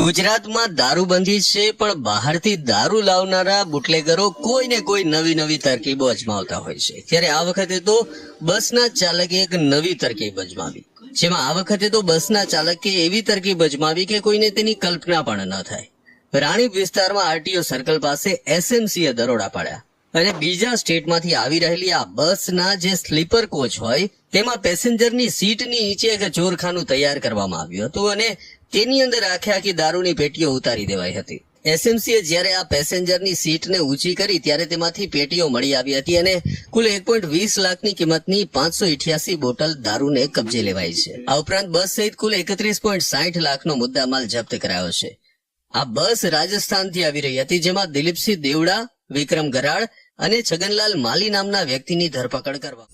ગુજરાતમાં દારૂબંધી છે, પણ બહારથી દારૂ લાવનારા બુટલેગરો કોઈને કોઈ નવી તરકીબો અજમાવતા હોય છે. ત્યારે આ વખતે તો બસના ચાલકે એક નવી તરકીબ અજમાવી, જેમાં આ વખતે તો બસના ચાલકે એવી તરકીબ અજમાવી કે કોઈને તેની કલ્પના પણ ન થાય. રાણીપ વિસ્તારમાં આરટીઓ સર્કલ પાસે એસએમસીએ દરોડા પાડ્યા અને બીજા સ્ટેટમાંથી આવી રહેલી આ બસના જે સ્લીપર કોચ હોય તેમાં પેસેન્જરની સીટની નીચે એક ચોરખાનું તૈયાર કરવામાં આવ્યું હતું અને તેની અંદર આખી દારૂની પેટીઓ ઉતારી દેવાઈ હતી. એસએમસીએ જ્યારે આ પેસેન્જરની સીટને ઊંચી કરી ત્યારે તેમાંથી પેટીઓ મળી આવી હતી અને કુલ 1.20 લાખની કિંમતની 588 બોટલ દારૂને કબજે લેવાઈ છે. આ ઉપરાંત બસ સહિત કુલ 31.60 લાખનો મુદ્દામાલ જપ્ત કરાયો છે. આ બસ રાજસ્થાનથી આવી રહી હતી, જેમાં દિલીપસિંહ દેવડા, વિક્રમ ગરાડ અને છગનલાલ માલી નામના વ્યક્તિની ધરપકડ કરવા